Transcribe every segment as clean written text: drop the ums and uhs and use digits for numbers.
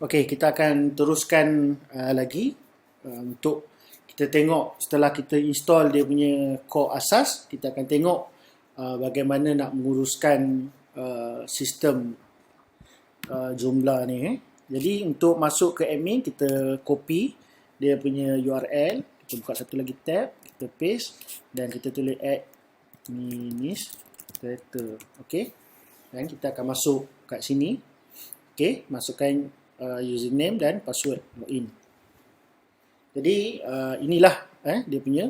Okey, kita akan teruskan lagi untuk kita tengok setelah kita install dia punya core asas, kita akan tengok bagaimana nak menguruskan sistem Joomla ni. Jadi untuk masuk ke admin, kita copy dia punya URL, kita buka satu lagi tab, kita paste dan kita tulis administrator. Okey. Dan kita akan masuk kat sini. Okey, masukkan username dan password login. Jadi inilah dia punya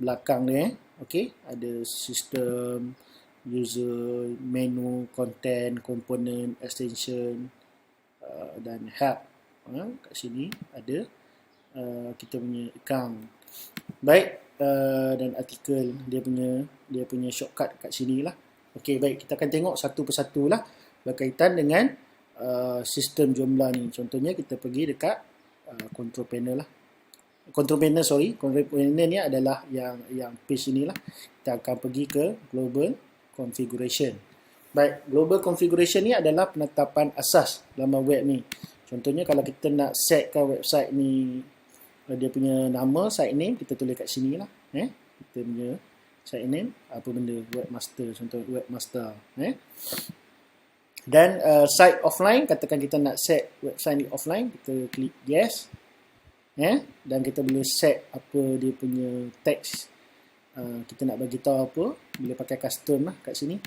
belakang dia. Okey, ada sistem, user, menu, content, component, extension dan help. Kat sini ada kita punya account. Baik, dan artikel dia punya shortcut kat sini lah. Okey, baik, kita akan tengok satu persatu lah berkaitan dengan sistem Joomla ni. Contohnya kita pergi dekat control panel lah. Control panel ni adalah yang page inilah. Kita akan pergi ke global configuration. Baik, global configuration ni adalah penetapan asas laman web ni. Contohnya kalau kita nak setkan website ni, dia punya nama, site name, kita tulis kat sini lah. Kita punya site name, apa benda, webmaster, contoh webmaster. Dan site offline, katakan kita nak set website ni offline, kita klik yes. Dan kita boleh set apa dia punya text. Kita nak bagi tahu apa, boleh pakai custom lah kat sini.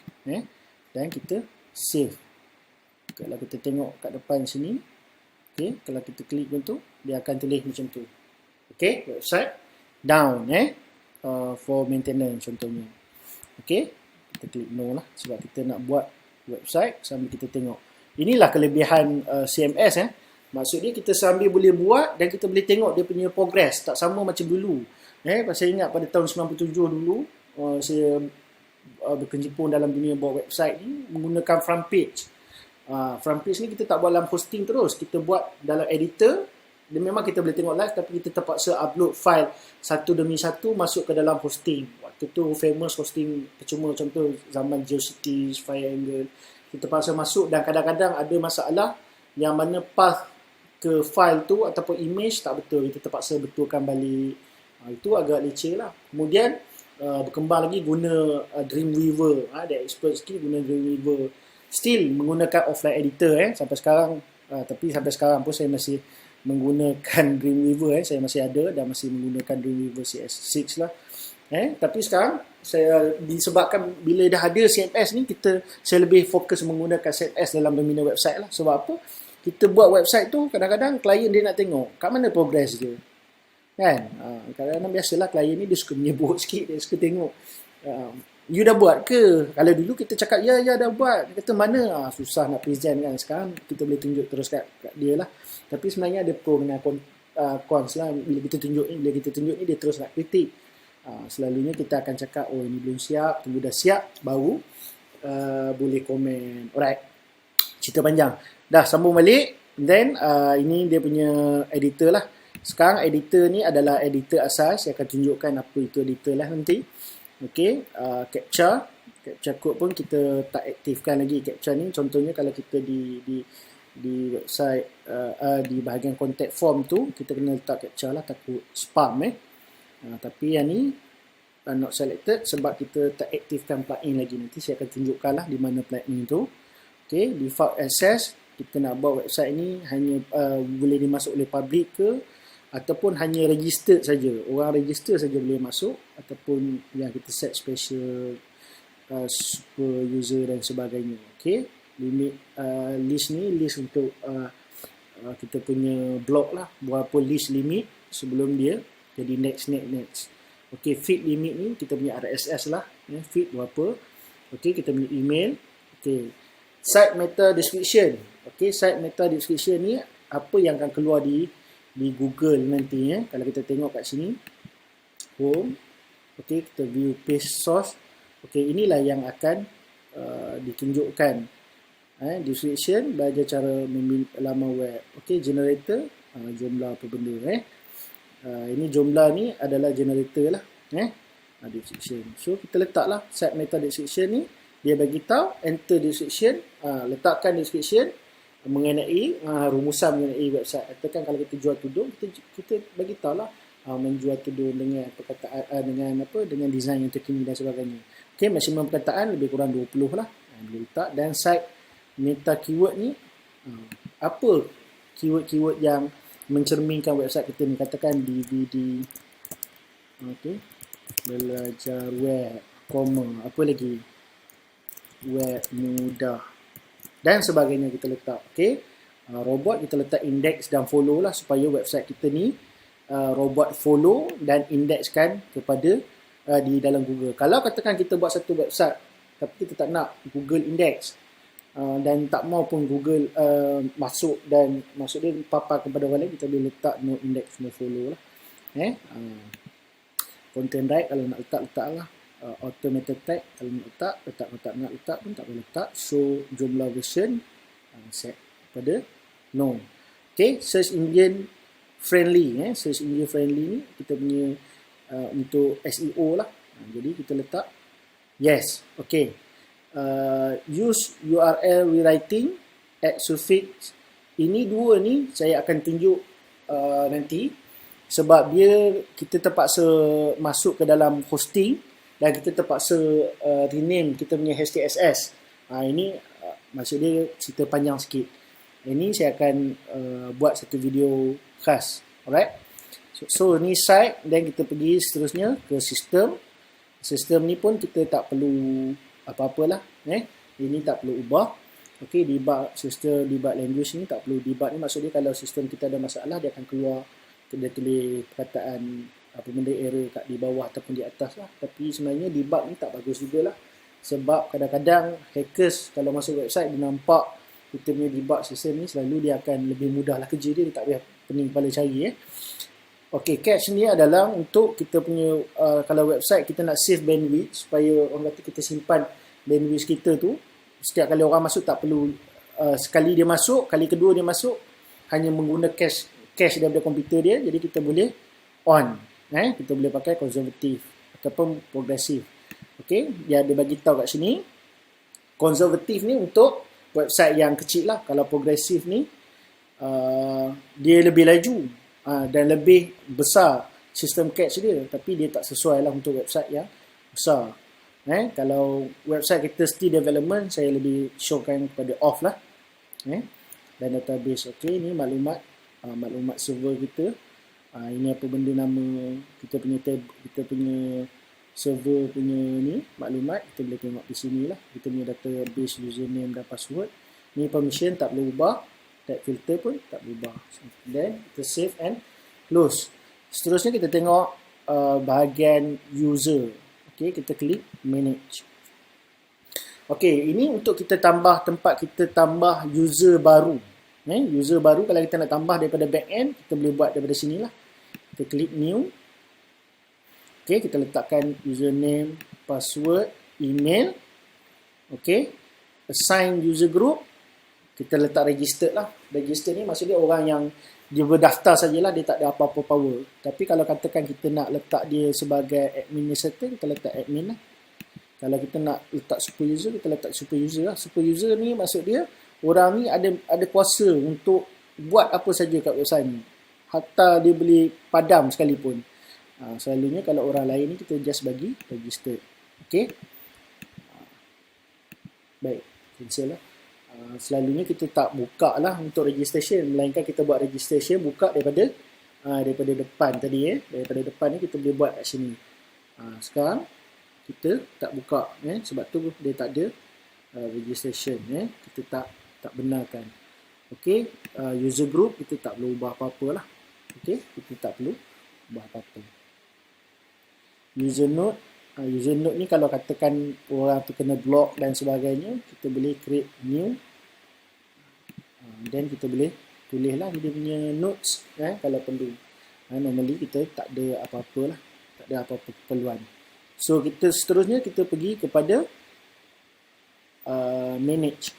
Dan kita save. Kalau kita tengok kat depan sini, okay, kalau kita klik macam tu, dia akan tulis macam tu. Okay, website down for maintenance contohnya. Okay, kita klik no lah sebab kita nak buat website sambil kita tengok. Inilah kelebihan CMS. Maksudnya kita sambil boleh buat dan kita boleh tengok dia punya progress. Tak sama macam dulu. Saya ingat pada tahun 97 dulu, saya berkecimpung dalam dunia buat website ni menggunakan front page. Front page ni kita tak buat dalam hosting terus. Kita buat dalam editor. Dan memang kita boleh tengok live, tapi kita terpaksa upload file satu demi satu masuk ke dalam hosting. Waktu tu famous hosting percuma, contoh zaman GeoCities, Fireangle. Kita terpaksa masuk dan kadang-kadang ada masalah yang mana path ke file tu ataupun image tak betul. Kita terpaksa betulkan balik. Itu agak leceh lah. Kemudian berkembang lagi guna Dreamweaver. Dia expert sikit guna Dreamweaver. Still menggunakan offline editor sampai sekarang. Tapi sampai sekarang pun saya masih menggunakan Dreamweaver. Saya masih ada dan masih menggunakan Dreamweaver CS6 lah. Tapi sekarang saya disebabkan bila dah ada CMS ni, saya lebih fokus menggunakan CMS dalam membina website lah. Sebab apa? Kita buat website tu kadang-kadang klien dia nak tengok kat mana progress dia. Kan? Kadang-kadang biasalah klien ni dia suka menyebut sikit, dia suka tengok. You dah buat ke? Kalau dulu kita cakap ya dah buat. Dia kata mana? Susah nak present kan. Sekarang kita boleh tunjuk terus kat dia lah. Tapi sebenarnya ada pro dengan cons lah. Bila kita tunjuk ni dia terus nak kritik. Selalunya kita akan cakap ini belum siap, tunggu dah siap baru boleh komen. Alright, cerita panjang dah, sambung balik. Then ini dia punya editor lah. Sekarang editor ni adalah editor asas. Saya akan tunjukkan apa itu editor lah nanti. Okay, capture code pun kita tak aktifkan lagi capture ni. Contohnya kalau kita di website di bahagian contact form tu, kita kena letak capture lah, takut spam tapi yang ni not selected sebab kita tak aktifkan plugin lagi. Nanti saya akan tunjukkan lah di mana plugin tu. Okay, default access, kita nak buat website ni hanya boleh dimasuk oleh public ke ataupun hanya registered saja. Orang register saja boleh masuk, ataupun yang kita set special super user dan sebagainya. Okay, limit list ni list untuk kita punya blog lah, berapa list limit sebelum dia jadi next. Okay, feed limit ni kita punya RSS lah, feed berapa. Okay, kita punya email. Okay, site meta description. Okay, site meta description ni apa yang akan keluar di Google nanti. Kalau kita tengok kat sini home. Okay, kita view page source. Okay, inilah yang akan ditunjukkan. Description, belajar cara laman web. Okay, generator, Joomla apa benda. Ini Joomla ni adalah generator lah. Description. So kita letaklah set meta description ni. Dia bagi tahu enter description, letakkan description. mengenai rumusan mengenai website. Katakan kalau kita jual tudung, kita bagi tahu lah menjual tudung dengan perkataan dengan design yang terkini dan sebagainya. Okey, maksimum perkataan lebih kurang 20 lah. Dia letak. Dan site meta keyword ni, apa keyword-keyword yang mencerminkan website kita ni. Katakan DVD, okey, belajar web, apa lagi, web mudah dan sebagainya kita letak. Okey, robot kita letak index dan follow lah, supaya website kita ni robot follow dan indekskan kepada di dalam Google. Kalau katakan kita buat satu website tapi kita tak nak Google index dan tak mau pun Google masuk dan maksud dia papar kepada orang lain, kita boleh letak no index, no follow lah. Content right kalau nak letak lah. Automated tag kalau nak letak nak letak pun tak boleh letak. Show jumlah version, set pada no. Okay, search engine friendly, search engine friendly ni kita punya untuk SEO lah. Jadi kita letak yes. Okay, use URL rewriting, add suffix. Ini dua ni saya akan tunjuk nanti, sebab dia kita terpaksa masuk ke dalam hosting dan kita terpaksa rename kita punya HTSS. Ini maksud dia cerita panjang sikit. Ini saya akan buat satu video khas. Alright. So ni site, dan kita pergi seterusnya ke sistem. Sistem ni pun kita tak perlu apa-apalah. Ini tak perlu ubah. Okay, debug sistem, debug language ni tak perlu debug ni. Maksud dia kalau sistem kita ada masalah, dia akan keluar, dia tulis perkataan apa benda error kat di bawah ataupun di atas lah. Tapi sebenarnya debug ni tak bagus jugalah. Sebab kadang-kadang hackers kalau masuk website, dia nampak kita punya debug sistem ni, selalu dia akan lebih mudah lah kerja dia tak payah pening kepala cari. Ok, cache ni adalah untuk kita punya kalau website kita nak save bandwidth, supaya orang kata kita simpan bandwidth kita tu, setiap kali orang masuk tak perlu sekali dia masuk, kali kedua dia masuk hanya menggunakan cache daripada komputer dia. Jadi kita boleh on, kita boleh pakai konservatif ataupun progresif. Ok, dia ada bagi tahu kat sini. Konservatif ni untuk website yang kecil lah. Kalau progresif ni dia lebih laju dan lebih besar sistem cache dia, tapi dia tak sesuai lah untuk website yang besar. Kalau website kita still development, saya lebih showkan kepada off lah. Dan database, ok, ni maklumat server kita. Ini apa benda nama kita punya tab, kita punya server punya ni maklumat, kita boleh tengok di sini lah. Kita punya database, username dan password. Ni permission tak perlu ubah, tag filter pun tak perlu ubah. Then kita save and close. Seterusnya kita tengok bahagian user. Okay, kita klik manage. Okay, ini untuk kita tambah tempat kita tambah user baru. User baru kalau kita nak tambah daripada backend, kita boleh buat daripada sini lah. Kita klik new. Okay, kita letakkan username, password, email. Okay, assign user group. Kita letak register lah. Register ni maksudnya orang yang dia berdaftar sajalah, dia tak ada apa-apa power. Tapi kalau katakan kita nak letak dia sebagai administrator, kita letak admin lah. Kalau kita nak letak super user, kita letak super user lah. Super user ni maksud dia orang ni ada kuasa untuk buat apa saja kat website ni. Hatta dia boleh padam sekalipun. Selalunya kalau orang lain ni kita just bagi register. Okay. Baik, cancel lah. Selalunya kita tak buka lah untuk registration, melainkan kita buat registration buka daripada depan tadi. Daripada depan ni kita boleh buat kat sini. Sekarang kita tak buka, sebab tu dia tak ada registration. Kita tak benarkan. Okay, user group kita tak perlu ubah apa-apa lah. Okay, kita tak perlu ubah apa-apa. User node ni kalau katakan orang tu kena block dan sebagainya, kita boleh create new. Dan kita boleh tulis lah dia punya notes kalau perlu. Normally kita tak ada apa-apa lah, tak ada apa-apa keperluan. So kita seterusnya kita pergi kepada manage.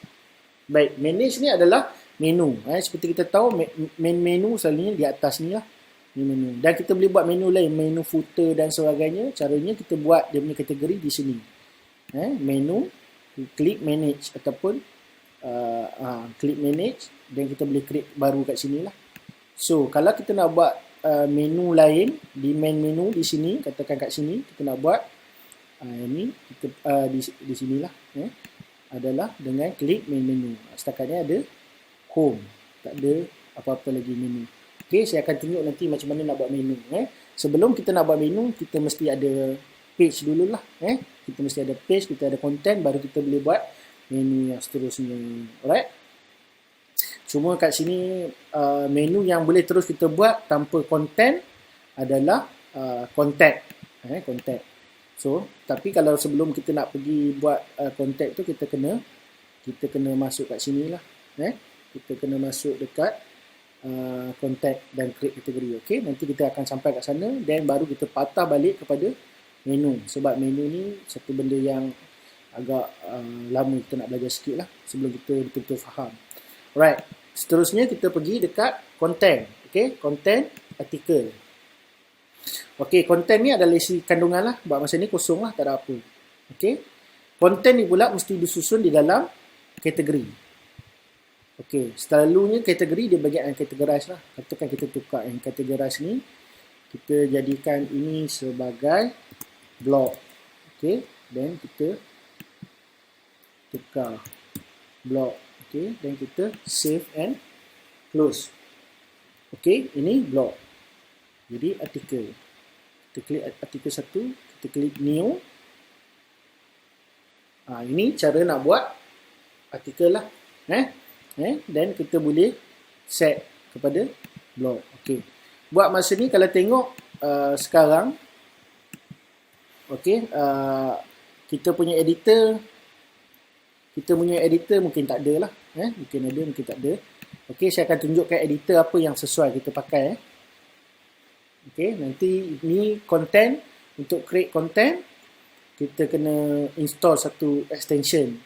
Baik, manage ni adalah menu. Seperti kita tahu main menu selalunya di atas ni lah. Ni menu. Dan kita boleh buat menu lain, menu footer dan sebagainya. Caranya kita buat dia punya kategori di sini. Menu, klik manage ataupun klik manage, dan kita boleh create baru kat sini lah. So kalau kita nak buat menu lain di main menu di sini, katakan kat sini kita nak buat ini kita di sinilah adalah dengan klik main menu. Setakat ni ada home, tak ada apa-apa lagi menu. Okey, saya akan tunjuk nanti macam mana nak buat menu. Sebelum kita nak buat menu, kita mesti ada page dululah. Kita mesti ada page, kita ada content, baru kita boleh buat menu yang seterusnya. Alright. Cuma kat sini menu yang boleh terus kita buat tanpa content adalah contact. Contact. So, tapi kalau sebelum kita nak pergi buat contact tu, kita kena masuk kat sini lah. Kita kena masuk dekat contact dan create kategori. Okay, nanti kita akan sampai kat sana, dan baru kita patah balik kepada menu. Sebab menu ni satu benda yang agak lama kita nak belajar sikit lah sebelum kita betul-betul faham. Alright, seterusnya kita pergi dekat content. Okay, content artikel. Okay, content ni adalah isi kandungan lah. Buat masa ni kosong lah, tak ada apa. Okay, content ni pula mesti disusun di dalam kategori. Okay, selalunya kategori dia bagian categorize lah. Katakan kita tukar yang categorize ni, kita jadikan ini sebagai blog. Okay, dan kita tukar blog. Okay, dan kita save and close. Okay, ini blog. Jadi artikel. Kita klik artikel 1, kita klik new. Ini cara nak buat artikel lah. Dan kita boleh set kepada blog. Okay. Buat masa ni kalau tengok sekarang, okay, kita punya editor mungkin tak ada lah. Mungkin ada, mungkin tak ada. Okay, saya akan tunjukkan editor apa yang sesuai kita pakai. Okay, nanti ini content. Untuk create content, kita kena install satu extension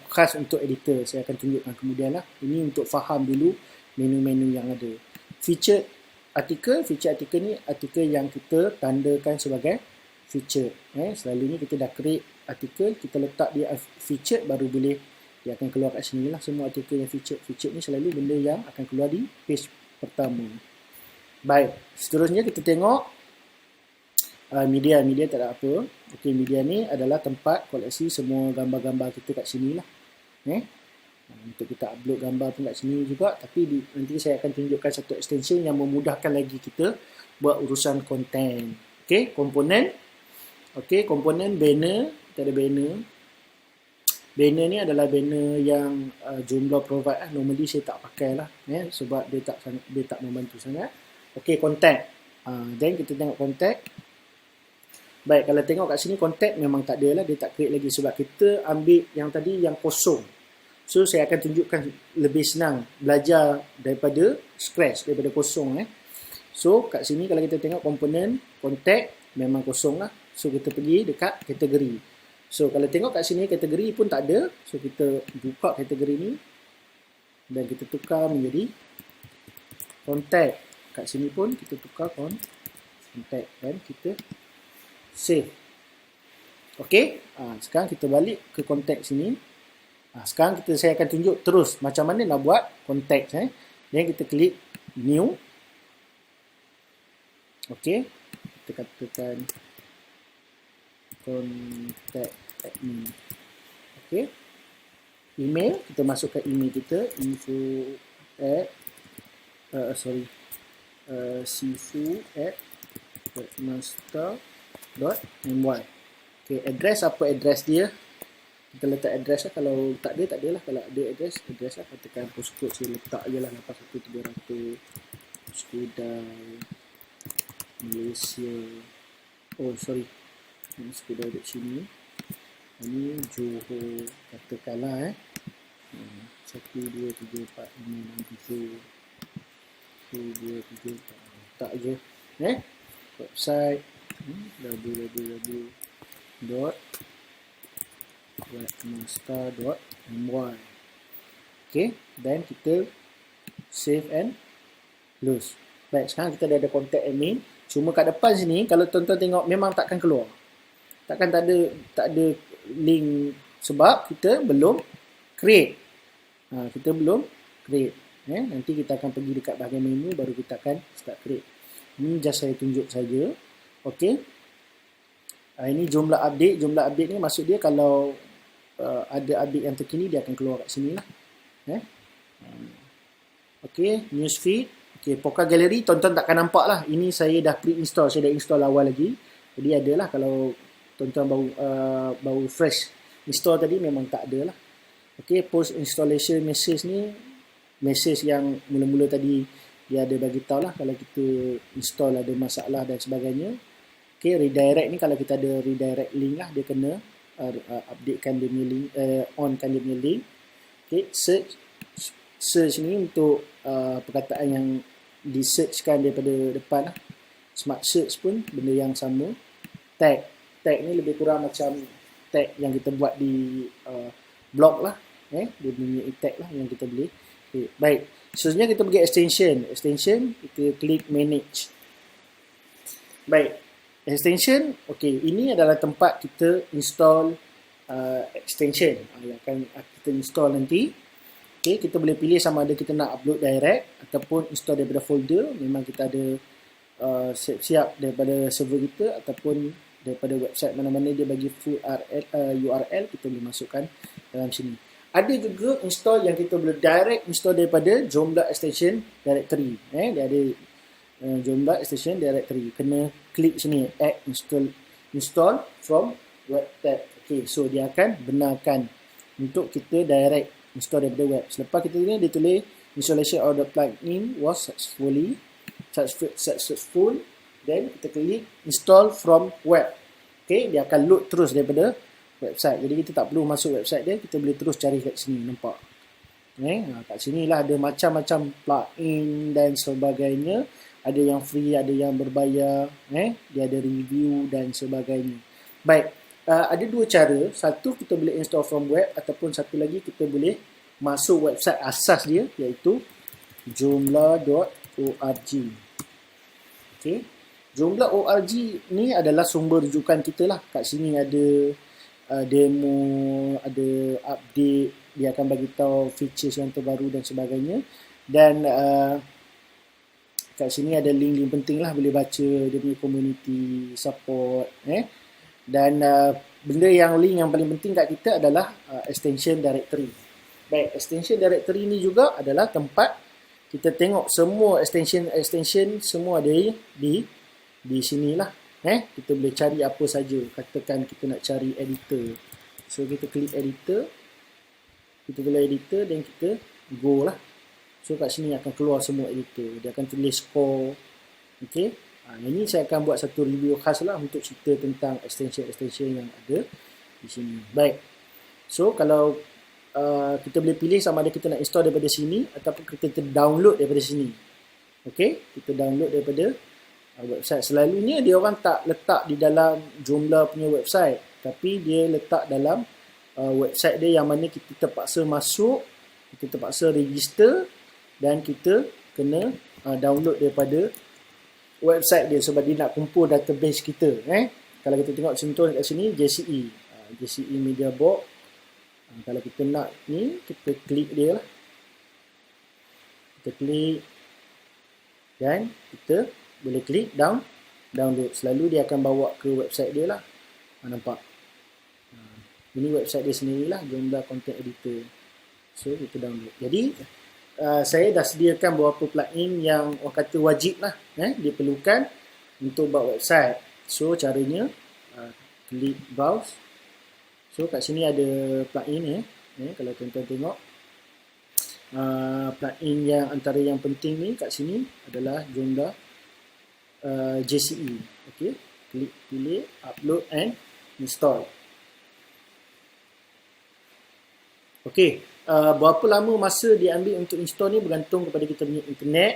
khas untuk editor. Saya akan tunjukkan kemudian lah. Ini untuk faham dulu menu-menu yang ada. Feature artikel ni artikel yang kita tandakan sebagai feature. Selalunya kita dah create artikel, kita letak dia feature, baru boleh dia akan keluar kat sini lah. Semua artikel yang feature ni selalu benda yang akan keluar di page pertama. Baik, seterusnya kita tengok media tak ada apa. Okey, media ni adalah tempat koleksi semua gambar-gambar kita kat sini lah. Untuk kita upload gambar pun kat sini juga. Tapi nanti saya akan tunjukkan satu extension yang memudahkan lagi kita buat urusan konten. Okey, komponen. Okey, komponen banner. Kita ada banner. Banner ni adalah banner yang Joomla provide lah. Normally saya tak pakai lah. Sebab dia tak membantu sangat. Okey, contact. Then kita tengok contact. Baik, kalau tengok kat sini contact memang tak ada lah. Dia tak create lagi sebab kita ambil yang tadi yang kosong. So, saya akan tunjukkan lebih senang belajar daripada scratch, daripada kosong. So, kat sini kalau kita tengok komponen contact memang kosong lah. So, kita pergi dekat kategori. So, kalau tengok kat sini kategori pun tak ada. So, kita buka kategori ni dan kita tukar menjadi contact. Kat sini pun kita tukar contact dan kita save. Okey, sekarang kita balik ke contact sini. Sekarang saya akan tunjuk terus macam mana nak buat contact. Dan kita klik new. Okey, kita katakan contact admin. Okey, email, kita masukkan email kita, sifu@webmaster.my. Okay, address apa address dia? Kita letak address lah. Kalau tak ada lah. Kalau ada address lah. Katakan postcode saya letak je lah 81300 Skudai Malaysia. Oh sorry, ini Skudai duduk sini. Ini Johor. Katakanlah 1, 2, 3, 4, 5, 6, 7 1, 2, 3, 4. Letak je. Website www.webmaster.my. Okay, dan kita save and close. Baik, sekarang kita dah ada contact admin. Cuma kat depan sini, kalau tuan-tuan tengok, memang takkan keluar. Tak ada link sebab kita belum create. Kita belum create. Nanti kita akan pergi dekat bahagian menu, baru kita akan start create. Ini just saya tunjuk saja. Okey. Ini jumlah update. Jumlah update ni maksud dia kalau ada update yang terkini, dia akan keluar kat sini lah. Okey, newsfeed. Okey, Poker Gallery tuan-tuan takkan nampak lah. Ini saya dah pre-install, saya dah install awal lagi. Jadi adalah kalau tuan-tuan baru fresh install tadi memang tak ada lah. Okey, post installation message ni, message yang mula-mula tadi dia ada bagi tahu lah kalau kita install ada masalah dan sebagainya. Okey, redirect ni kalau kita ada redirect link lah, dia kena updatekan dia punya link, onkan dia punya link. Okey, search ni untuk perkataan yang di-searchkan daripada depan lah. Smart search pun benda yang sama. Tag ni lebih kurang macam tag yang kita buat di blog lah. Dia punya tag lah yang kita boleh. Okay, baik. Seterusnya kita pergi extension, kita klik manage. Baik. Extension, okey, ini adalah tempat kita install extension yang akan kita install nanti. Okey, kita boleh pilih sama ada kita nak upload direct ataupun install daripada folder. Memang kita ada siap daripada server kita ataupun daripada website mana-mana dia bagi full URL, kita boleh masukkan dalam sini. Ada juga install yang kita boleh direct install daripada Joomla extension directory. Dia ada Joomla extension directory. Kena klik sini add install from web tab. Okay, so dia akan benarkan untuk kita direct install daripada web. Selepas kita ni dia tulis installation of the plugin was successful, then kita klik install from web. Okay, dia akan load terus daripada website. Jadi kita tak perlu masuk website dia, kita boleh terus cari kat sini, nampak. Kat sini lah ada macam-macam plugin dan sebagainya. Ada yang free, ada yang berbayar. Dia ada review dan sebagainya. Baik, ada dua cara. Satu, kita boleh install from web, ataupun satu lagi kita boleh masuk website asas dia, iaitu joomla.org. Okay. Joomla.org ni adalah sumber rujukan kita lah. Kat sini ada demo, ada update, dia akan bagi tahu features yang terbaru dan sebagainya. Dan kat sini ada link penting lah, boleh baca dia punya community support. Dan benda yang link yang paling penting kat kita adalah extension directory. Baik, extension directory ni juga adalah tempat kita tengok semua extension semua ada di sinilah. Kita boleh cari apa saja. Katakan kita nak cari editor, so kita klik editor, kita pilih editor dan kita go lah. So kat sini akan keluar semua editor, dia akan tulis score. Okay, ini saya akan buat satu review khas lah untuk cerita tentang extension yang ada di sini. Baik, so kalau kita boleh pilih sama ada kita nak install daripada sini ataupun kita download daripada sini. Okay, kita download daripada website. Selalunya dia orang tak letak di dalam Joomla punya website, tapi dia letak dalam website dia yang mana kita terpaksa masuk, kita terpaksa register dan kita kena download daripada website dia sebab dia nak kumpul database kita. Kalau kita tengok contoh kat sini JCE Media Box. Kalau kita nak ni, kita klik dia lah. Kita klik dan kita boleh klik download. Selalu dia akan bawa ke website dia lah. Nampak? Ini website dia sendirilah, Joomla Content Editor. So kita download. Jadi saya dah sediakan beberapa plugin yang orang kata wajib lah, diperlukan untuk buat website. So caranya klik browse. So kat sini ada plugin kalau tuan-tuan tengok. Plugin yang antara yang penting ni kat sini adalah Joomla JCE. Okay, klik pilih upload and install. Okay, berapa lama masa dia ambil untuk install ni bergantung kepada kita punya internet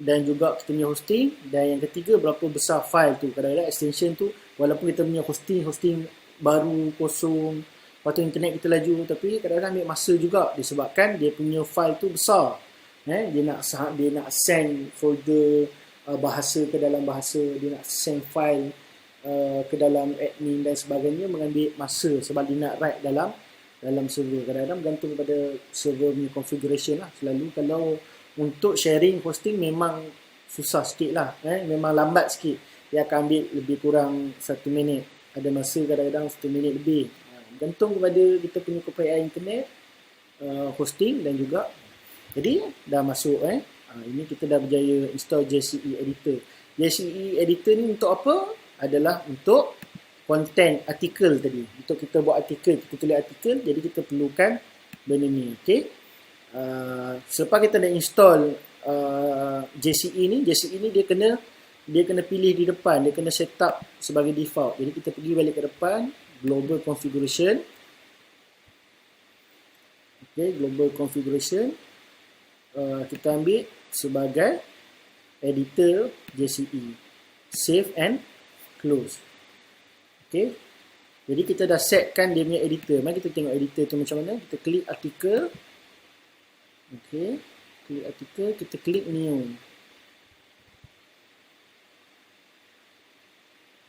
dan juga kita punya hosting. Dan yang ketiga, berapa besar file tu. Kadang-kadang extension tu walaupun kita punya hosting baru kosong, lepas tu internet kita laju, tapi kadang-kadang ambil masa juga disebabkan dia punya file tu besar. Dia nak send folder bahasa ke dalam bahasa, dia nak send file ke dalam admin dan sebagainya, mengambil masa sebab dia nak write dalam dalam server. Kadang-kadang bergantung kepada server punya configuration lah. Selalu kalau untuk sharing hosting memang susah sikit lah. Memang lambat sikit. Dia akan ambil lebih kurang 1 minit. Ada masa kadang-kadang 1 minit lebih. Bergantung kepada kita punya keupayaan internet, hosting dan juga. Jadi dah masuk ini kita dah berjaya install JCE editor. JCE editor ni untuk apa? Adalah untuk content artikel tadi. Untuk kita buat artikel, kita tulis artikel, jadi kita perlukan benda ni. Okay? Selepas kita dah install JCE ni dia kena pilih di depan, dia kena set up sebagai default. Jadi kita pergi balik ke depan, global configuration. Okay, global configuration. Kita ambil sebagai editor JCE. Save and close. Okay. Jadi kita dah setkan dia punya editor. Mari kita tengok editor tu macam mana. Kita klik artikel. Okay. Klik artikel. Kita klik new.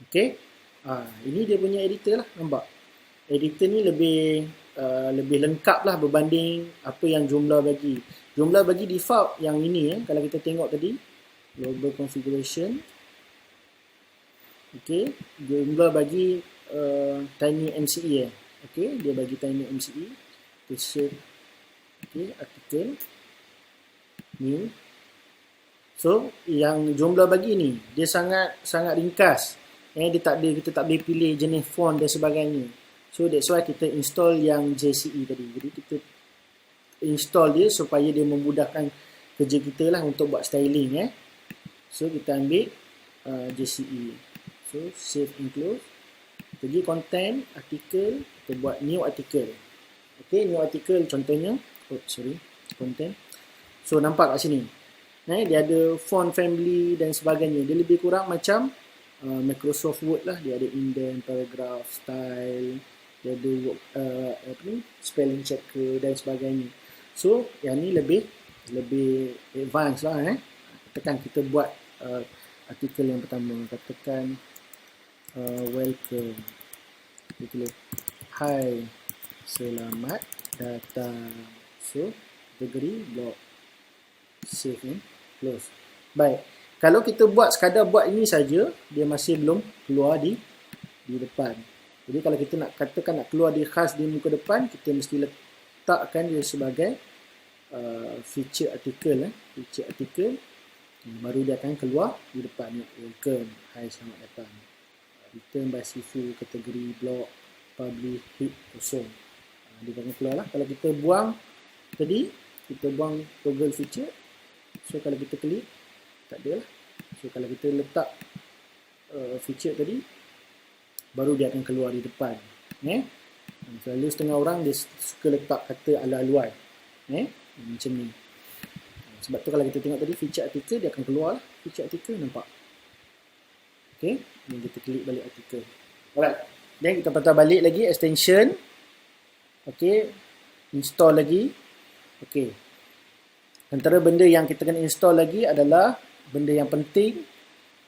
Okay. Ini dia punya editor lah. Nampak? Editor ni lebih lengkap lah berbanding apa yang Joomla bagi. Joomla bagi default yang ini. Kalau kita tengok tadi. Global configuration. Okay. Joomla bagi tiny MCE. Okay. Dia bagi tiny MCE. Kita save. Okay. Artikel. New. So, yang Joomla bagi ni, dia sangat ringkas. Kita tak boleh pilih jenis font dan sebagainya. So, that's why kita install yang JCE tadi. Jadi, kita install dia supaya dia memudahkan kerja kita lah untuk buat styling. So, kita ambil JCE. So, save and close. Pergi content, artikel, kita buat new article. Okay, new article contohnya. Content. So, nampak kat sini. Dia ada font family dan sebagainya. Dia lebih kurang macam Microsoft Word lah. Dia ada indent, paragraph, style. Dia ada spelling checker dan sebagainya. So, yang ni lebih advance lah. Katakan kita buat artikel yang pertama. Katakan welcome. Kita tulis hi, selamat datang. So, kategori blog. Save and close. Baik. Kalau kita sekadar buat ini saja, dia masih belum keluar di depan. Jadi kalau kita nak katakan nak keluar di khas di muka depan, kita mesti letakkan dia sebagai feature article. Feature article. Baru dia akan keluar di depan. Welcome. Hai, selamat datang. Return by Sifu, kategori blog, publish, hit, kosong. Dia akan keluar lah. Kalau kita buang tadi, kita buang toggle feature. So kalau kita klik, tak ada lah. So kalau kita letak feature tadi, baru dia akan keluar di depan. Selalu setengah orang dia suka letak kata ala-aluan. Macam ni. Sebab tu kalau kita tengok tadi feature artikel, dia akan keluar lah. Feature artikel, nampak? Okay. Dan kita klik balik artikel. Alright. Dan kita patah balik lagi extension. Okay. Install lagi. Okay. Antara benda yang kita kena install lagi adalah, benda yang penting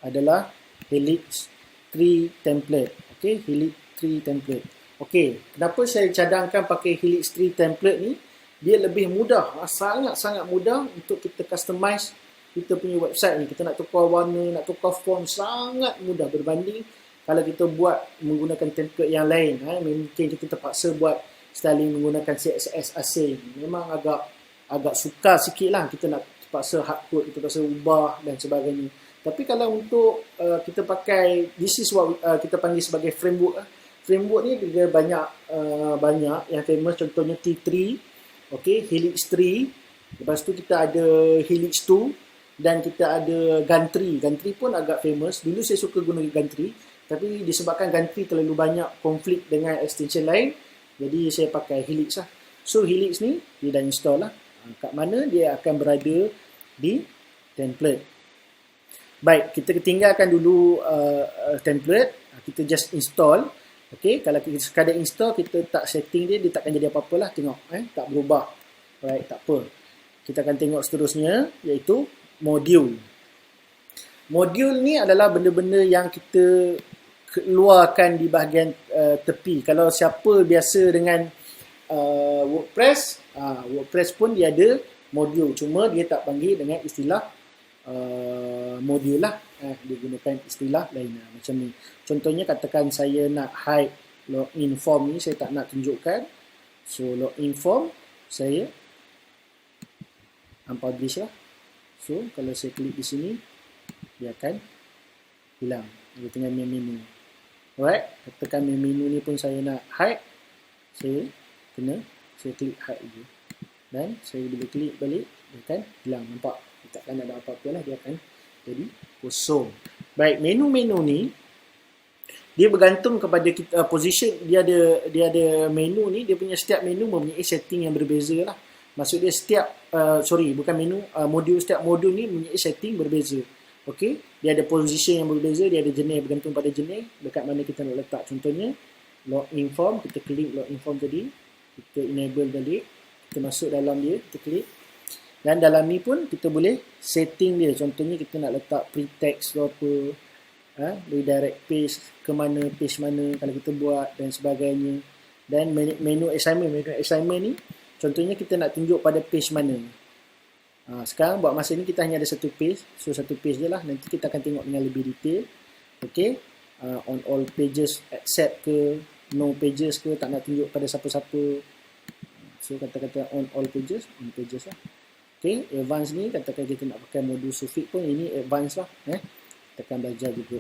adalah Helix 3 template. Okay. Helix 3 template. Okay. Kenapa saya cadangkan pakai Helix 3 template ni? Dia lebih mudah, sangat-sangat mudah untuk kita customize kita punya website ni. Kita nak tukar warna, nak tukar font, sangat mudah berbanding kalau kita buat menggunakan template yang lain. Mungkin kita terpaksa buat styling menggunakan CSS asing. Memang agak sukar sikit lah. Kita nak terpaksa hardcode, kita terpaksa ubah dan sebagainya. Tapi kalau untuk kita pakai, this is what kita panggil sebagai framework. Framework ni dia banyak yang famous, contohnya T3. Okay, Helix 3. Lepas tu kita ada Helix 2 dan kita ada Gantry. Gantry pun agak famous. Dulu saya suka guna Gantry, tapi disebabkan Gantry terlalu banyak konflik dengan extension lain, jadi saya pakai Helix lah. So Helix ni dia dah install lah. Kat mana dia akan berada di template. Baik, kita tinggalkan dulu template. Kita just install. Okay, kalau kita sekadar install, kita tak setting dia takkan jadi apa-apa lah. Tengok, tak berubah. Alright, tak apa. Kita akan tengok seterusnya, iaitu modul. Modul ni adalah benda-benda yang kita keluarkan di bahagian tepi. Kalau siapa biasa dengan WordPress, WordPress pun dia ada modul, cuma dia tak panggil dengan istilah modul lah. Dia gunakan istilah lain macam ni. Contohnya katakan saya nak hide login form ni, saya tak nak tunjukkan. So login form saya unpublish lah. So kalau saya klik di sini, dia akan hilang dengan main menu. Alright, katakan main menu ni pun saya nak hide, saya klik hide je, dan saya bila klik balik dia akan hilang. Nampak? Dia takkan ada apa-apa lah, dia akan jadi kosong. Baik, menu-menu ni dia bergantung kepada kita, position. Dia ada menu ni, dia punya setiap menu mempunyai setting yang berbeza lah. Maksud dia setiap bukan menu, modul, setiap modul ni mempunyai setting berbeza. Okey, dia ada position yang berbeza, dia ada jenis, bergantung pada jenis dekat mana kita nak letak. Contohnya login form, kita klik login form tadi, kita enable balik, kita masuk dalam dia, kita klik. Dan dalam ni pun kita boleh setting dia. Contohnya kita nak letak pre-text atau apa, redirect page ke mana, page mana kalau kita buat dan sebagainya. Dan menu assignment ni contohnya kita nak tunjuk pada page mana. Sekarang buat masa ni kita hanya ada satu page, so satu page je lah. Nanti kita akan tengok dengan lebih detail. Okay, on all pages accept ke, no pages ke, tak nak tunjuk pada siapa-siapa. So kata-kata on all pages lah. Okay, advance ni katakan kita nak pakai modul suffix pun, ini advance lah. Kita akan belajar juga.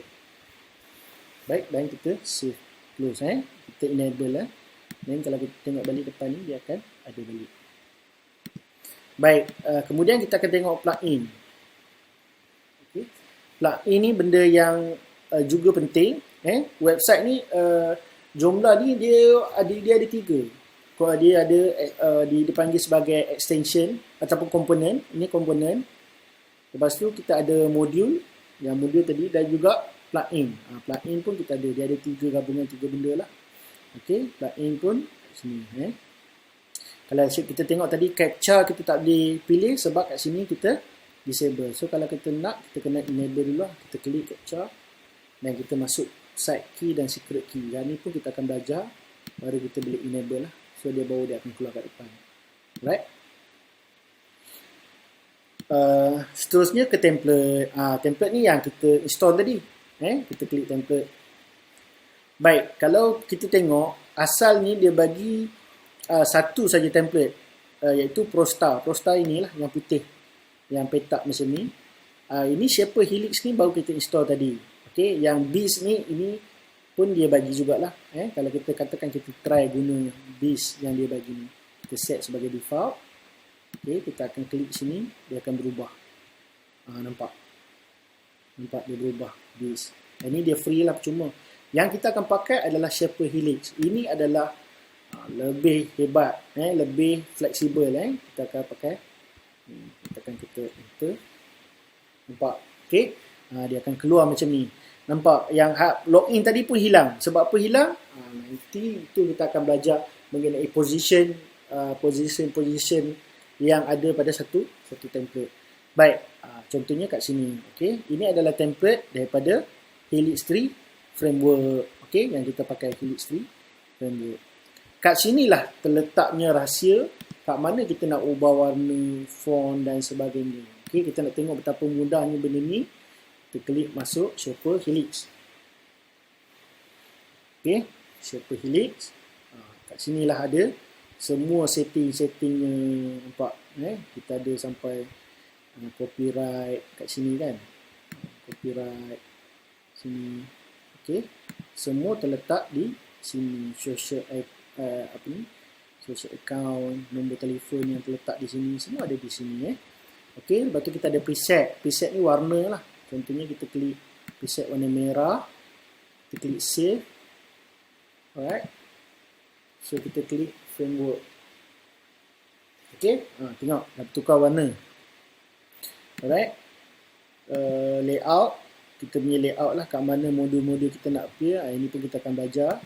Baik, dan kita save, close. Kita enable lah. Dan kalau kita tengok balik depan ni, dia akan ada balik. Baik, kemudian kita akan tengok plugin. Okay. Plugin ni benda yang juga penting. Website ni jumlah ni dia ada 3. Kalau dia ada dipanggil sebagai extension ataupun komponen. Ini komponen. Lepas tu kita ada modul, yang modul tadi, dan juga plugin. Plugin pun kita ada, dia ada 3 gabungan 3 benda lah. Okey, plugin pun sini. Kalau kita tengok tadi captcha kita tak boleh pilih sebab kat sini kita disable. So kalau kita nak, kita kena enable dulu lah. Kita klik captcha dan kita masuk side key dan secret key. Yang ni pun kita akan belajar, baru kita boleh enable lah. So dia baru dia akan keluar kat depan. Right? Seterusnya ke template. Template ni yang kita install tadi. Kita klik template. Baik, kalau kita tengok asal ni dia bagi satu saja template, iaitu ProStar. ProStar inilah yang putih, yang petak macam ni. Ini Shaper Helix ni baru kita install tadi. Okay, yang Beast ni, ini pun dia bagi jugalah. Kalau kita katakan kita try guna Beast yang dia bagi ni, kita set sebagai default. Okay, kita akan klik sini, dia akan berubah. Nampak dia berubah Beast. Ini dia free lah, percuma. Yang kita akan pakai adalah Shaper Helix. Ini adalah lebih hebat, lebih fleksibel. Kita akan pakai, kita enter. Nampak? Okay, dia akan keluar macam ni. Nampak? Yang login tadi pun hilang. Sebab apa hilang? Nanti itu kita akan belajar mengenai position yang ada pada satu template. Baik, contohnya kat sini. Okay, ini adalah template daripada Helix 3 framework. Okay, yang kita pakai Helix 3 framework. Kat sinilah terletaknya rahsia, kat mana kita nak ubah warna, font dan sebagainya. Okay, kita nak tengok betapa mudahnya benda ni. Kita klik masuk Shaper Helix. Okay, Shaper Helix. Kat sinilah ada semua setting-settingnya. Nampak? Kita ada sampai copyright kat sini kan. Copyright sini. Okay, semua terletak di sini. Social account, nombor telefon yang terletak di sini, semua ada di sini. Okey, lepas tu kita ada preset. Preset ni warna lah. Contohnya kita klik preset warna merah, kita klik save. Alright, so kita klik framework. Okey, tengok dah tukar warna. Alright, layout, kita punya layout lah, kat mana modul-modul kita nak appear. Ini pun kita akan belajar.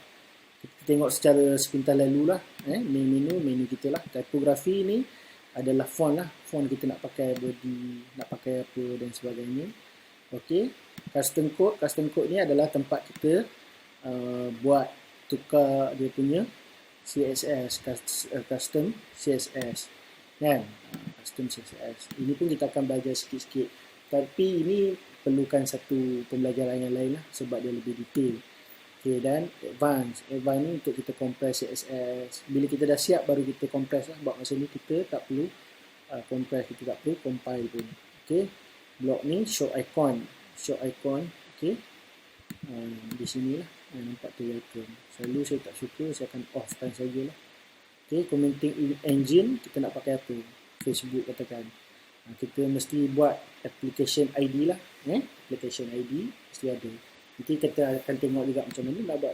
Kita tengok secara sepintas lalu lah. Menu kita lah. Typografi ni adalah font lah. Font kita nak pakai body, nak pakai apa dan sebagainya. Okey. Custom code. Custom code ni adalah tempat kita buat tukar dia punya CSS, custom CSS kan, custom CSS. Ini pun kita akan belajar sikit-sikit, tapi ini perlukan satu pembelajaran yang lain lah sebab dia lebih detail. Okay, dan advance ni untuk kita compress CSS. Bila kita dah siap baru kita compress lah, sebab masa ni kita tak perlu compress, kita tak perlu compile pun. Okay, blok ni show icon, okay, di sini lah nampak tu icon. Selalu saya tak suka, saya akan off kan sajalah. Okay, commenting engine kita nak pakai apa, Facebook katakan, kita mesti buat application ID lah, application ID mesti ada. Nanti kita akan tengok juga macam mana nak buat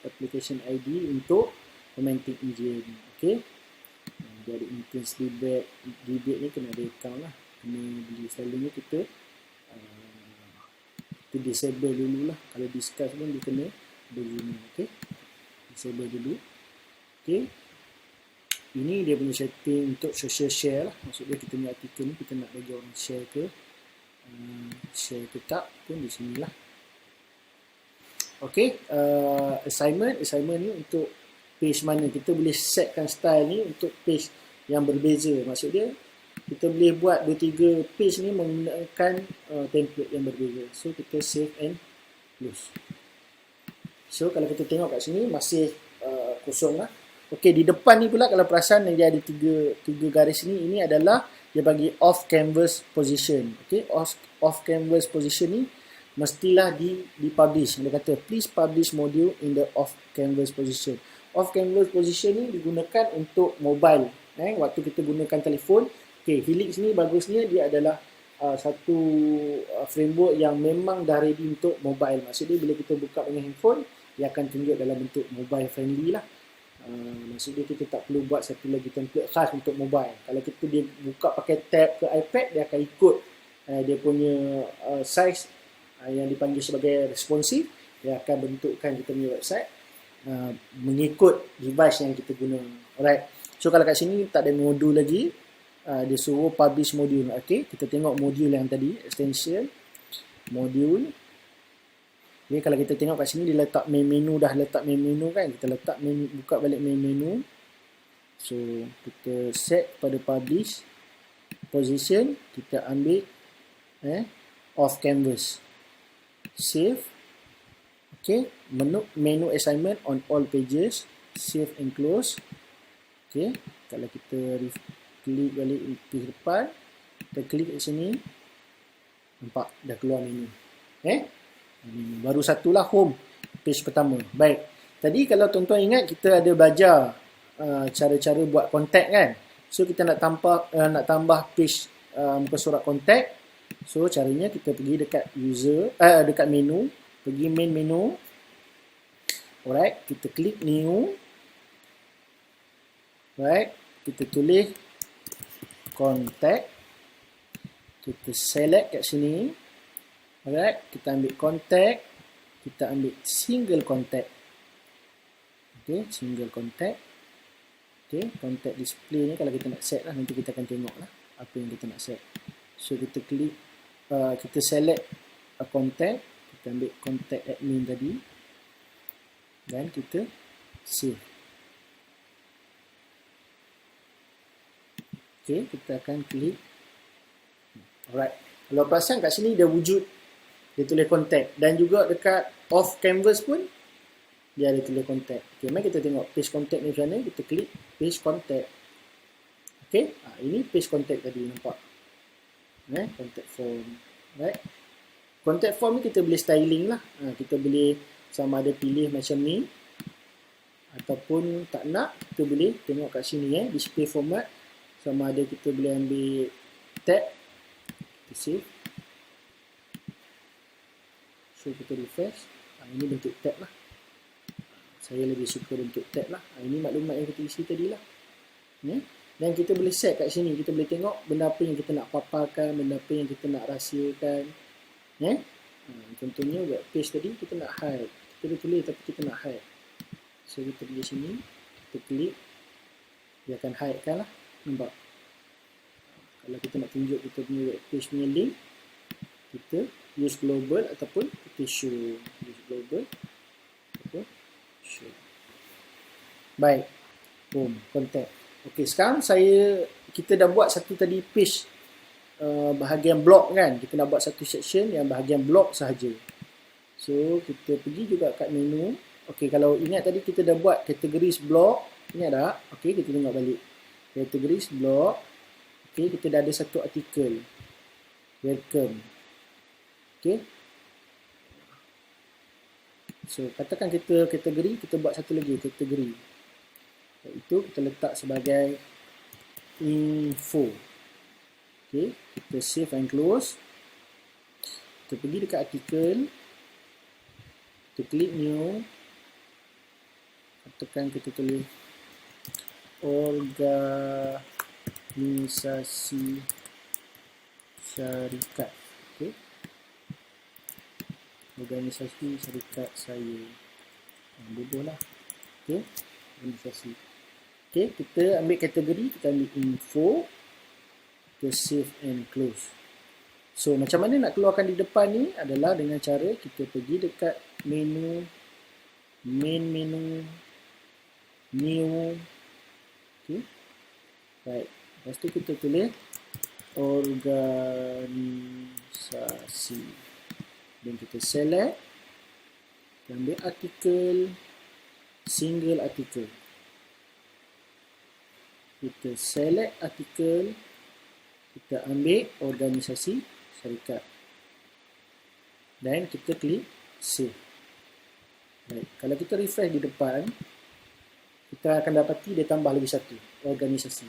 application ID untuk commenting engine. Okay, dia ada intense debate ni kena ada account lah, kena beli. Selalunya kita disable dulu lah, kalau discuss pun dia kena begini. Okay, disable dulu. Okay, ini dia punya setting untuk social share lah, maksudnya kita punya artikel ni kita nak bagi orang share ke tak pun di sini lah. Okay, assignment ni untuk page mana, kita boleh setkan style ni untuk page yang berbeza. Maksudnya kita boleh buat 2-3 page ni menggunakan template yang berbeza. So kita save and close. So kalau kita tengok kat sini masih kosong lah. Okey, di depan ni pula kalau perasan dia ada tiga garis ni, ini adalah dia bagi off canvas position. Okey, off canvas position ni mestilah dipublish. Dia kata please publish module in the off canvas position. Off canvas position ni digunakan untuk mobile. Waktu kita gunakan telefon. Okey, Helix ni bagusnya dia adalah satu framework yang memang dah ready untuk mobile. Maksudnya bila kita buka dengan handphone, dia akan tunjuk dalam bentuk mobile friendly lah. Maksudnya kita tak perlu buat satu lagi template khas untuk mobile. Kalau kita dia buka pakai tab ke iPad, dia akan ikut dia punya size yang dipanggil sebagai responsive. Dia akan bentukkan kita punya website mengikut device yang kita guna. Alright. So kalau kat sini tak ada modul lagi, dia suruh publish module. Okay, kita tengok modul yang tadi, extension module. Okay, kalau kita tengok kat sini dia letak main menu, dah letak main menu kan, kita letak menu, buka balik main menu. So kita set pada publish position, kita ambil off canvas, save. Okay, menu assignment on all pages, save and close. Okay, kalau kita klik balik di depan, kita klik kat sini, nampak dah keluar menu. Baru satulah home page pertama. Baik, tadi kalau tuan-tuan ingat kita ada belajar cara-cara buat kontak kan. So kita nak tambah page muka surat kontak. So caranya kita pergi dekat dekat menu, pergi main menu. Alright, kita klik new. Right, kita tulis contact, kita select kat sini. Alright, kita ambil contact, kita ambil single contact. Okay, single contact. Okay, contact display ni kalau kita nak set lah, nanti kita akan tengok lah apa yang kita nak set. So kita klik, kita select a contact, kita ambil contact admin tadi dan kita save. Okay, kita akan klik. Alright, kalau perasan kat sini dia wujud, dia tulis contact, dan juga dekat off canvas pun dia ada tulis contact. Okay, mari kita tengok page contact ni macam mana. Kita klik page contact. Okay, ini page contact tadi, nampak? Contact form. Right, contact form ni kita boleh styling lah. Kita boleh sama ada pilih macam ni, ataupun tak nak, kita boleh tengok kat sini display format. Sama ada kita boleh ambil tab, kita save. So kita refresh. Ini bentuk tab lah. Saya lebih suka bentuk tab lah. Ini maklumat yang kita isi tadi lah. Dan kita boleh set kat sini. Kita boleh tengok benda apa yang kita nak paparkan, benda apa yang kita nak rahsiakan. Contohnya web page tadi kita nak hide. Kita boleh tulis tapi kita nak hide. So kita pergi sini, kita klik, dia akan hide kan lah. Nampak? Kalau kita nak tunjuk kita punya web page punya link, kita use global ataupun kita show. Use global ataupun show. Baik. Boom, contact. Okey, sekarang kita dah buat satu tadi page bahagian blok kan. Kita nak buat satu section yang bahagian blok sahaja. So, kita pergi juga kat menu. Okey, kalau ingat tadi kita dah buat categories blok. Ingat tak? Okey, kita tengok balik. Categories blok. Okey, kita dah ada satu artikel. Welcome. Okey. So, katakan kita kategori, kita buat satu lagi kategori. Itu kita letak sebagai info. Okey, kita save and close. Kita pergi dekat artikel. Kita klik new. Katakan kita tulis organisasi syarikat. Okey. Organisasi syarikat saya. Bodoh lah. Okey. Organisasi. Okey, kita ambil kategori, kita ambil info. Kita save and close. So, macam mana nak keluarkan di depan ni adalah dengan cara kita pergi dekat menu, main menu, new. Okey. Baik. Lepas tu kita tulis organisasi. Dan kita select. Kita ambil artikel, single artikel. Kita select artikel. Kita ambil organisasi syarikat. Dan kita klik save. Baik. Kalau kita refresh di depan, kita akan dapati dia tambah lagi satu, organisasi.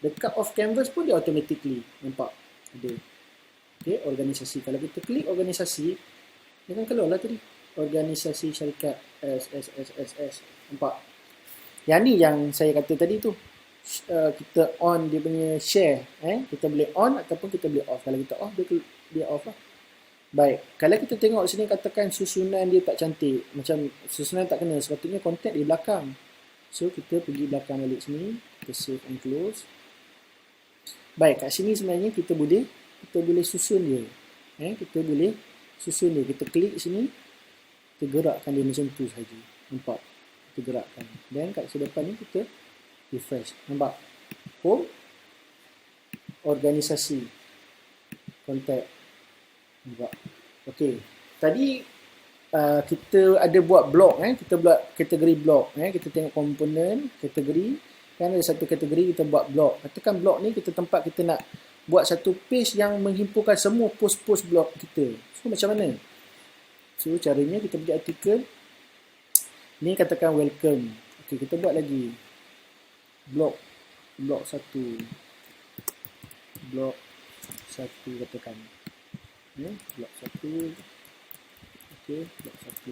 Dekat off canvas pun dia automatically nampak ada. Okey, organisasi. Kalau kita klik organisasi, dia akan keluar lah tadi. Organisasi syarikat SSSSS. Nampak? Yang ni yang saya kata tadi tu. Kita on dia punya share. Kita boleh on ataupun kita boleh off. Kalau kita off, dia off lah. Baik. Kalau kita tengok sini katakan susunan dia tak cantik. Macam susunan tak kena. Sepatutnya contact di belakang. So, kita pergi belakang balik sini. Kita save and close. Baik. Kat sini sebenarnya kita boleh susun dia. Kita boleh susun dia. Kita klik sini. Kita gerakkan dia macam tu saja. Nampak? Kita gerakkan. Dan kat depan ni kita refresh. Nampak? Home. Organisasi. Contact. Nampak? Okey. Tadi kita ada buat blok. Kita buat kategori blok. Kita tengok komponen, kategori. Kan ada satu kategori kita buat blok. Katakan blok ni kita tempat kita nak buat satu page yang menghimpunkan semua post-post blok kita. So, macam mana? So, caranya kita pergi artikel. Ni katakan welcome. Okey, kita buat lagi. Blok 1 katakan blok 1. okey, blok 1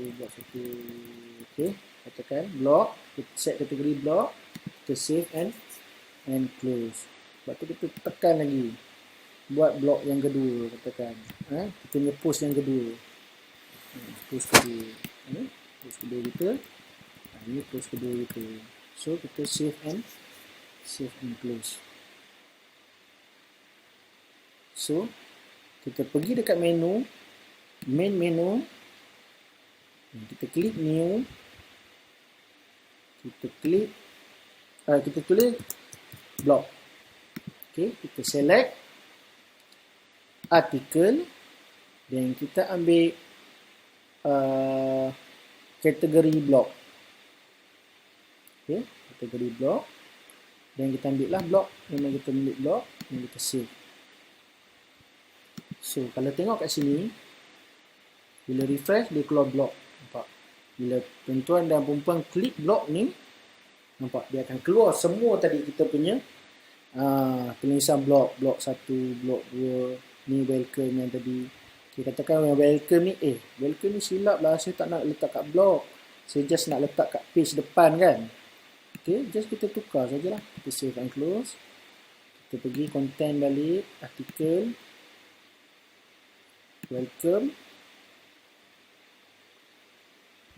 okey, katakan blok, kita set kategori blok, kita save and close. Lepas tu kita tekan lagi buat blok yang kedua, katakan kita punya post yang kedua, post kedua kita, ini post kedua kita. So kita save and close. So kita pergi dekat menu, main menu, kita klik new, kita tulis blog. Okey, kita select artikel dan kita ambil kategori blog. Okey, kategori blog. Dan kita ambil lah blok. Memang kita ambil blok. Dan kita save. So, kalau tengok kat sini. Bila refresh, dia keluar blok. Nampak? Bila tuan-tuan dan perempuan klik blok ni. Nampak? Dia akan keluar semua tadi kita punya. Tulisan blok. Blok 1, blok 2. Ni welcome yang tadi. Kita katakan yang welcome ni. Welcome ni silap lah. Saya tak nak letak kat blok. Saya just nak letak kat page depan kan. Okay, just kita tukar sajalah. Kita save and close. Kita pergi content balik, artikel, welcome.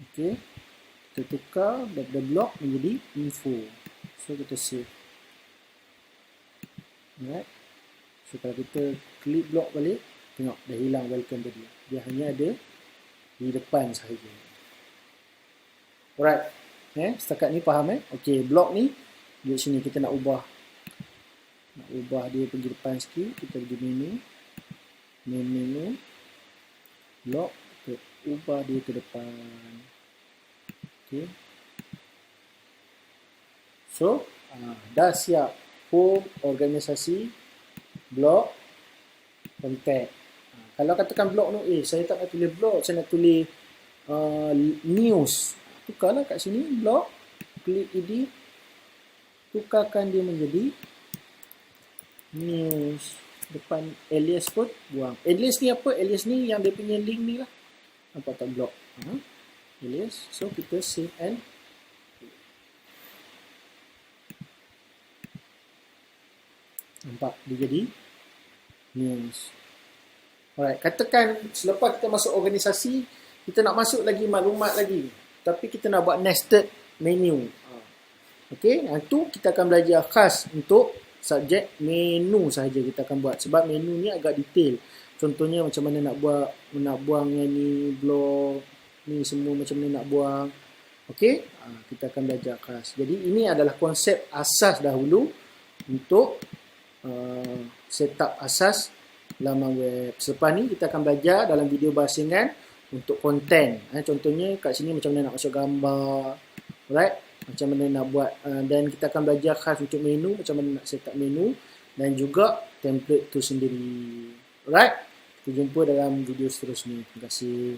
Okay, kita tukar daripada blog menjadi info. So kita save. Alright. So kalau kita klik blog balik, tengok dah hilang welcome tadi. Dia hanya ada di depan sahaja. Alright. Setakat ni faham Okey, blok ni di sini kita nak ubah dia pergi depan sikit. Kita pergi menu blok, kita ubah dia ke depan. Okey, so dah siap home, organisasi, blok, contact. Kalau katakan blok tu, saya tak nak tulis blok, saya nak tulis news. Tukarlah kat sini blok, klik edit, tukarkan dia menjadi news. Depan alias pun buang. Alias ni apa? Alias ni yang dia punya link ni lah. Nampak tak blok? Alias. So kita save and nampak dia jadi news. Alright, katakan selepas kita masuk organisasi, kita nak masuk lagi maklumat lagi, tapi kita nak buat nested menu. Okey, itu kita akan belajar khas untuk subjek menu sahaja kita akan buat, sebab menu ni agak detail. Contohnya macam mana nak buang yang ni, blok ni semua macam mana nak buang. Okey, kita akan belajar khas. Jadi ini adalah konsep asas dahulu untuk setup asas laman web. Selepas ni kita akan belajar dalam video bahasingan untuk konten. Contohnya kat sini macam mana nak masuk gambar, alright, macam mana nak buat, dan kita akan belajar khas untuk menu, macam mana nak setup menu dan juga template tu sendiri. Alright, kita jumpa dalam video seterusnya. Terima kasih.